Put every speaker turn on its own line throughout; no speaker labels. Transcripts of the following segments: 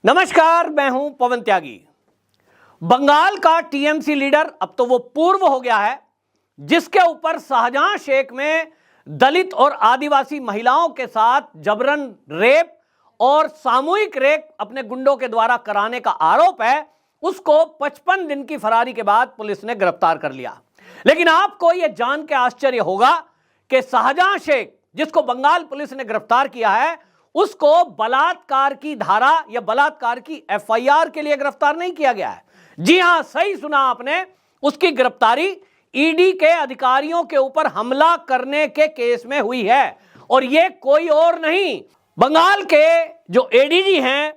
नमस्कार, मैं हूं पवन त्यागी। बंगाल का टीएमसी लीडर अब तो वो पूर्व हो गया है जिसके ऊपर शाहजहां शेख में दलित और आदिवासी महिलाओं के साथ जबरन रेप और सामूहिक रेप अपने गुंडों के द्वारा कराने का आरोप है, उसको 55 दिन की फरारी के बाद पुलिस ने गिरफ्तार कर लिया। लेकिन आपको यह जान के आश्चर्य होगा कि शाहजहां शेख, जिसको बंगाल पुलिस ने गिरफ्तार किया है, उसको बलात्कार की धारा या बलात्कार की एफआईआर के लिए गिरफ्तार नहीं किया गया है। जी हां, सही सुना आपने, उसकी गिरफ्तारी ईडी के अधिकारियों के ऊपर हमला करने के केस में हुई है। और यह कोई और नहीं, बंगाल के जो एडीजी हैं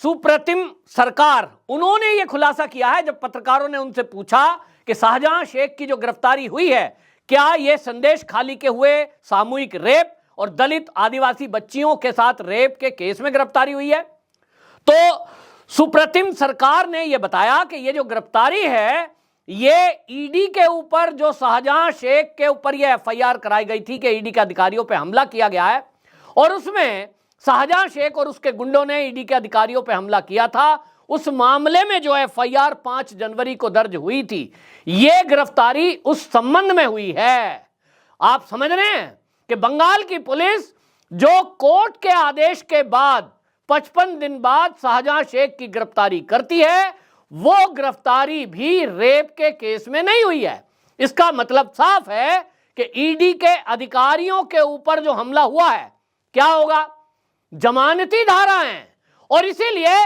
सुप्रतिम सरकार, उन्होंने यह खुलासा किया है जब पत्रकारों ने उनसे पूछा कि शाहजहां शेख की जो गिरफ्तारी हुई है, क्या यह संदेश खाली के हुए सामूहिक रेप और दलित आदिवासी बच्चियों के साथ रेप के केस में गिरफ्तारी हुई है। तो सुप्रतिम सरकार ने यह बताया कि यह जो गिरफ्तारी है, यह ईडी के ऊपर, जो शाहजहां शेख के ऊपर यह एफआईआर कराई गई थी कि ईडी के अधिकारियों पर हमला किया गया है, और उसमें शाहजहां शेख और उसके गुंडों ने ईडी के अधिकारियों पर हमला किया था। उस मामले में जो एफआईआर 5 जनवरी को दर्ज हुई थी, यह गिरफ्तारी उस संबंध में हुई है। आप समझ रहे हैं कि बंगाल की पुलिस जो कोर्ट के आदेश के बाद 55 दिन बाद शाहजहां शेख की गिरफ्तारी करती है, वो गिरफ्तारी भी रेप के केस में नहीं हुई है। इसका मतलब साफ है कि ईडी के अधिकारियों के ऊपर जो हमला हुआ है, क्या होगा? जमानती धारा है। और इसीलिए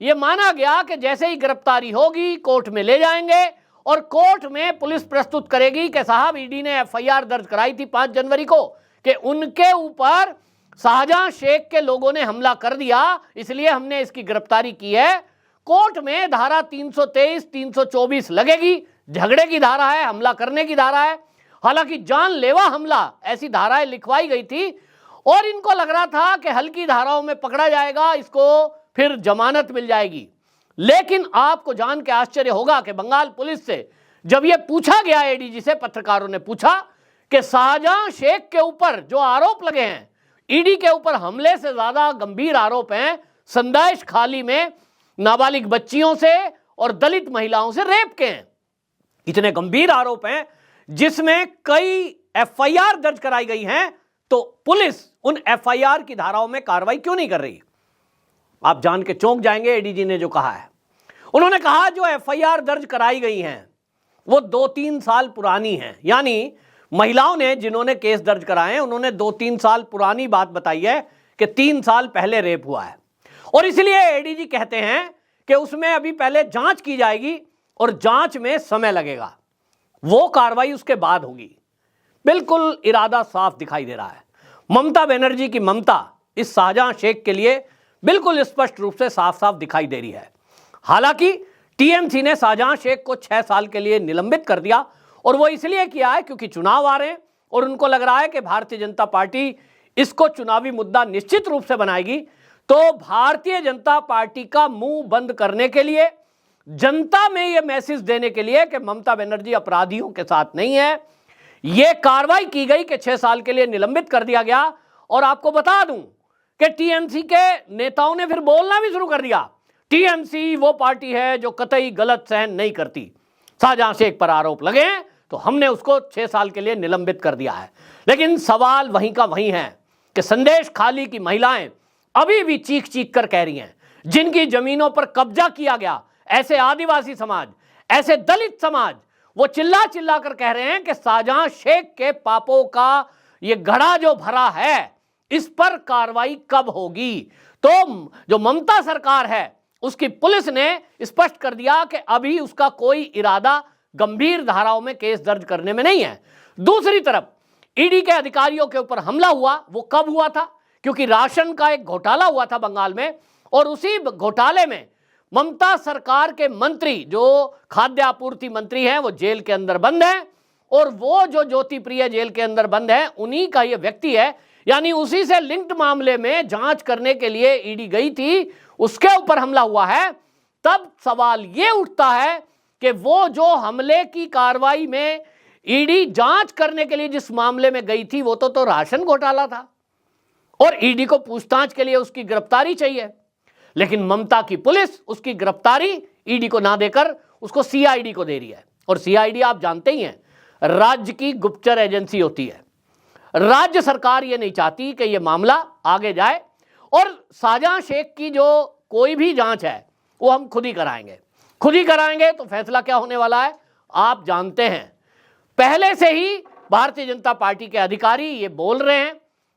यह माना गया कि जैसे ही गिरफ्तारी होगी कोर्ट में ले जाएंगे और कोर्ट में पुलिस प्रस्तुत करेगी कि साहब, ईडी ने एफआईआर दर्ज कराई थी 5 जनवरी को कि उनके ऊपर शाहजहां शेख के लोगों ने हमला कर दिया, इसलिए हमने इसकी गिरफ्तारी की है। कोर्ट में धारा 323, 324 लगेगी, झगड़े की धारा है, हमला करने की धारा है। हालांकि जानलेवा हमला ऐसी धाराएं लिखवाई गई थी और इनको लग रहा था कि हल्की धाराओं में पकड़ा जाएगा, इसको फिर जमानत मिल जाएगी। लेकिन आपको जान के आश्चर्य होगा कि बंगाल पुलिस से जब यह पूछा गया, एडीजी से पत्रकारों ने पूछा कि शाहजहां शेख के ऊपर जो आरोप लगे हैं, ईडी के ऊपर हमले से ज्यादा गंभीर आरोप हैं संदेश खाली में नाबालिग बच्चियों से और दलित महिलाओं से रेप के हैं। इतने गंभीर आरोप हैं जिसमें कई एफआईआर दर्ज कराई गई हैं, तो पुलिस उन एफआईआर की धाराओं में कार्रवाई क्यों नहीं कर रही? आप जान के चौंक जाएंगे एडीजी ने जो कहा है। उन्होंने कहा जो एफआईआर दर्ज कराई गई हैं वो 2-3 साल पुरानी हैं। यानी महिलाओं ने, जिन्होंने केस दर्ज कराए हैं, उन्होंने 2-3 साल पुरानी बात बताई है कि 3 साल पहले रेप हुआ है। और इसलिए एडीजी कहते हैं कि उसमें अभी पहले जांच की जाएगी और जांच में समय लगेगा, वो कार्रवाई उसके बाद होगी। बिल्कुल इरादा साफ दिखाई दे रहा है। ममता बनर्जी की ममता इस शाहजहां शेख के लिए बिल्कुल स्पष्ट रूप से साफ साफ दिखाई दे रही है। हालांकि टीएमसी ने शाहजहां शेख को 6 साल के लिए निलंबित कर दिया, और वो इसलिए किया है क्योंकि चुनाव आ रहे हैं और उनको लग रहा है कि भारतीय जनता पार्टी इसको चुनावी मुद्दा निश्चित रूप से बनाएगी। तो भारतीय जनता पार्टी का मुंह बंद करने के लिए, जनता में यह मैसेज देने के लिए कि ममता बनर्जी अपराधियों के साथ नहीं है, यह कार्रवाई की गई कि 6 साल के लिए निलंबित कर दिया गया। और आपको बता दूं कि टीएमसी के नेताओं ने फिर बोलना भी शुरू कर दिया, टीएमसी वो पार्टी है जो कतई गलत सहन नहीं करती। शाहजहां शेख पर आरोप लगे हैं तो हमने उसको 6 साल के लिए निलंबित कर दिया है। लेकिन सवाल वहीं का वहीं है कि संदेश खाली की महिलाएं अभी भी चीख चीख कर कह रही हैं, जिनकी जमीनों पर कब्जा किया गया, ऐसे आदिवासी समाज, ऐसे दलित समाज, वो चिल्ला चिल्ला कर कह रहे हैं कि शाहजहां शेख के पापों का ये घड़ा जो भरा है, इस पर कार्रवाई कब होगी। तो जो ममता सरकार है, उसकी पुलिस ने स्पष्ट कर दिया कि अभी उसका कोई इरादा गंभीर धाराओं में केस दर्ज करने में नहीं है। दूसरी तरफ ईडी के अधिकारियों के ऊपर हमला हुआ, वो कब हुआ था? क्योंकि राशन का एक घोटाला हुआ था बंगाल में, और उसी घोटाले में ममता सरकार के मंत्री, जो खाद्य आपूर्ति मंत्री हैं, वो जेल के अंदर बंद है, और वो जो ज्योति प्रिय जेल के अंदर बंद है, उन्हीं का ये व्यक्ति है। यानी उसी से लिंक्ड मामले में जांच करने के लिए ईडी गई थी, उसके ऊपर हमला हुआ है। तब सवाल ये उठता है कि वो जो हमले की कार्रवाई में ईडी जांच करने के लिए जिस मामले में गई थी, वो तो राशन घोटाला था, और ईडी को पूछताछ के लिए उसकी गिरफ्तारी चाहिए। लेकिन ममता की पुलिस उसकी गिरफ्तारी ईडी को ना देकर उसको सीआईडी को दे रही है। और सीआईडी आप जानते ही हैं, राज्य की गुप्तचर एजेंसी होती है। राज्य सरकार ये नहीं चाहती कि ये मामला आगे जाए, और शाहजहां शेख की जो कोई भी जांच है वो हम खुद ही कराएंगे। तो फैसला क्या होने वाला है आप जानते हैं। पहले से ही भारतीय जनता पार्टी के अधिकारी ये बोल रहे हैं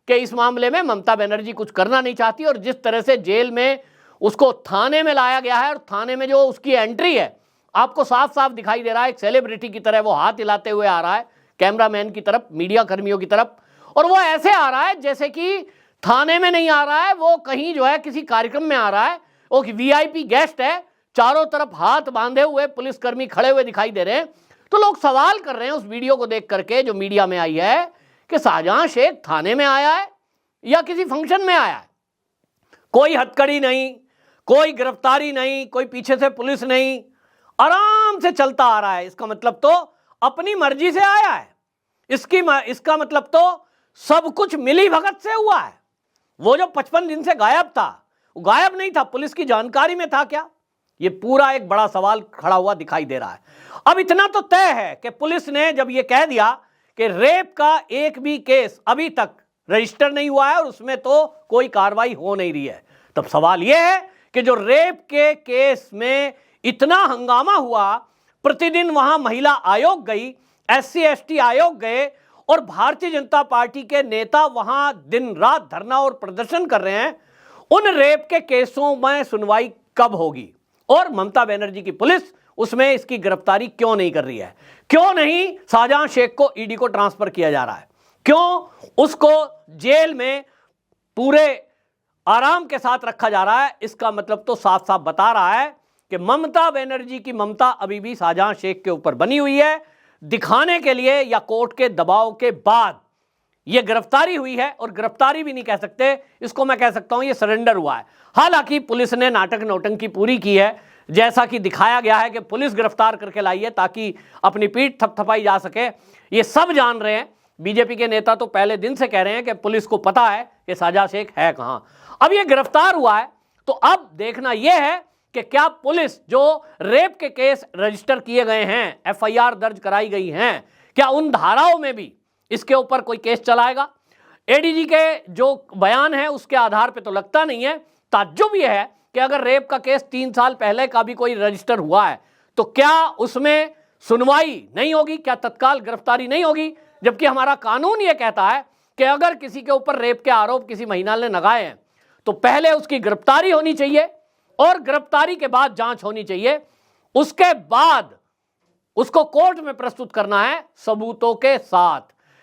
कि इस मामले में ममता बनर्जी कुछ करना नहीं चाहती, और जिस तरह से जेल में उसको थाने में लाया गया है और थाने में जो उसकी एंट्री है आपको साफ साफ दिखाई दे रहा है। एक सेलिब्रिटी की तरह वो हाथ हिलाते हुए आ रहा है कैमरामैन की तरफ, मीडिया कर्मियों की तरफ, और वो ऐसे आ रहा है जैसे कि थाने में नहीं आ रहा है, वो कहीं जो है किसी कार्यक्रम में आ रहा है, वो वीआईपी गेस्ट है। चारों तरफ हाथ बांधे हुए पुलिसकर्मी खड़े हुए दिखाई दे रहे हैं। तो लोग सवाल कर रहे हैं उस वीडियो को देख करके जो मीडिया में आई है कि शाहजहां शेख थाने में आया है या किसी फंक्शन में आया है। कोई हथकड़ी नहीं, कोई गिरफ्तारी नहीं, कोई पीछे से पुलिस नहीं, आराम से चलता आ रहा है। इसका मतलब तो अपनी मर्जी से आया है। इसका मतलब तो सब कुछ मिली भगत से हुआ है। वो जो 55 दिन से गायब था, वो गायब नहीं था, पुलिस की जानकारी में था क्या? ये पूरा एक बड़ा सवाल खड़ा हुआ दिखाई दे रहा है। अब इतना तो तय है कि पुलिस ने जब ये कह दिया कि रेप का एक भी केस अभी तक रजिस्टर नहीं हुआ है और उसमें तो कोई कार्रवाई हो नहीं रही है, तब सवाल यह है कि जो रेप के केस में इतना हंगामा हुआ, प्रतिदिन वहां महिला आयोग गई, SC ST आयोग गए, और भारतीय जनता पार्टी के नेता वहां दिन रात धरना और प्रदर्शन कर रहे हैं, उन रेप के केसों में सुनवाई कब होगी? और ममता बनर्जी की पुलिस उसमें इसकी गिरफ्तारी क्यों नहीं कर रही है? क्यों नहीं शाहजहां शेख को ईडी को ट्रांसफर किया जा रहा है? क्यों उसको जेल में पूरे आराम के साथ रखा जा रहा है? इसका मतलब तो साफ साफ बता रहा है कि ममता बनर्जी की ममता अभी भी शाहजहां शेख के ऊपर बनी हुई है, दिखाने के लिए या कोर्ट के दबाव के बाद यह गिरफ्तारी हुई है। और गिरफ्तारी भी नहीं कह सकते इसको, मैं कह सकता हूं यह सरेंडर हुआ है। हालांकि पुलिस ने नाटक नौटंकी पूरी की है, जैसा कि दिखाया गया है कि पुलिस गिरफ्तार करके लाई है ताकि अपनी पीठ थपथपाई जा सके। ये सब जान रहे हैं, बीजेपी के नेता तो पहले दिन से कह रहे हैं कि पुलिस को पता है कि शाहजहां शेख है कहां। अब ये गिरफ्तार हुआ है तो अब देखना यह है कि क्या पुलिस जो रेप के केस रजिस्टर किए गए हैं, FIR दर्ज कराई गई हैं, क्या उन धाराओं में भी इसके ऊपर कोई केस चलाएगा? ADG के जो बयान है उसके आधार पे तो लगता नहीं है। ताज्जुब यह है कि अगर रेप का केस 3 साल पहले का भी कोई रजिस्टर हुआ है तो क्या उसमें सुनवाई नहीं होगी? क्या तत्काल गिरफ्तारी नहीं होगी? जबकि हमारा कानून यह कहता है कि अगर किसी के ऊपर रेप के आरोप किसी महिला ने लगाए हैं तो पहले उसकी गिरफ्तारी होनी चाहिए और गिरफ्तारी के बाद जांच होनी चाहिए। उसके बाद उसको कोर्ट में प्रस्तुत करना है सबूतों के साथ।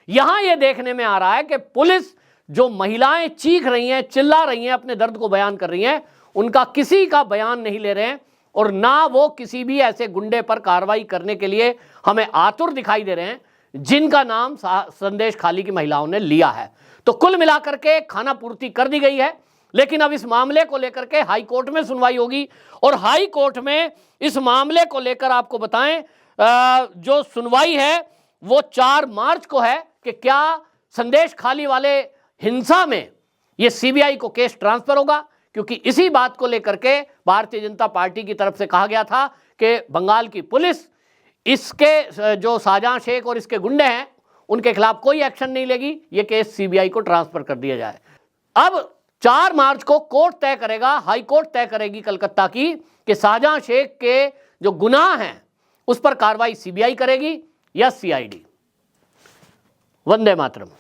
यहां यह देखने में आ रहा है कि पुलिस जो महिलाएं चीख रही हैं, चिल्ला रही हैं, अपने दर्द को बयान कर रही हैं, उनका किसी का बयान नहीं ले रहे हैं, और ना वो किसी भी ऐसे गुंडे पर कार्रवाई करने के लिए हमें आतुर दिखाई दे रहे हैं जिनका नाम संदेश खाली की महिलाओं ने लिया है। तो कुल मिलाकर के खाना पूर्ति कर दी गई है, लेकिन अब इस मामले को लेकर के हाई कोर्ट में सुनवाई होगी, और हाई कोर्ट में इस मामले को लेकर आपको बताएं जो सुनवाई है वो 4 मार्च को है कि क्या संदेश खाली वाले हिंसा में ये CBI को केस ट्रांसफर होगा, क्योंकि इसी बात को लेकर के भारतीय जनता पार्टी की तरफ से कहा गया था कि बंगाल की पुलिस इसके जो शाहजहां शेख और इसके गुंडे हैं उनके खिलाफ कोई एक्शन नहीं लेगी, ये केस CBI को ट्रांसफर कर दिया जाए। अब 4 मार्च को कोर्ट तय करेगा, हाई कोर्ट तय करेगी कलकत्ता की कि शाहजहां शेख के जो गुनाह हैं उस पर कार्रवाई CBI करेगी या CID। वंदे मातरम।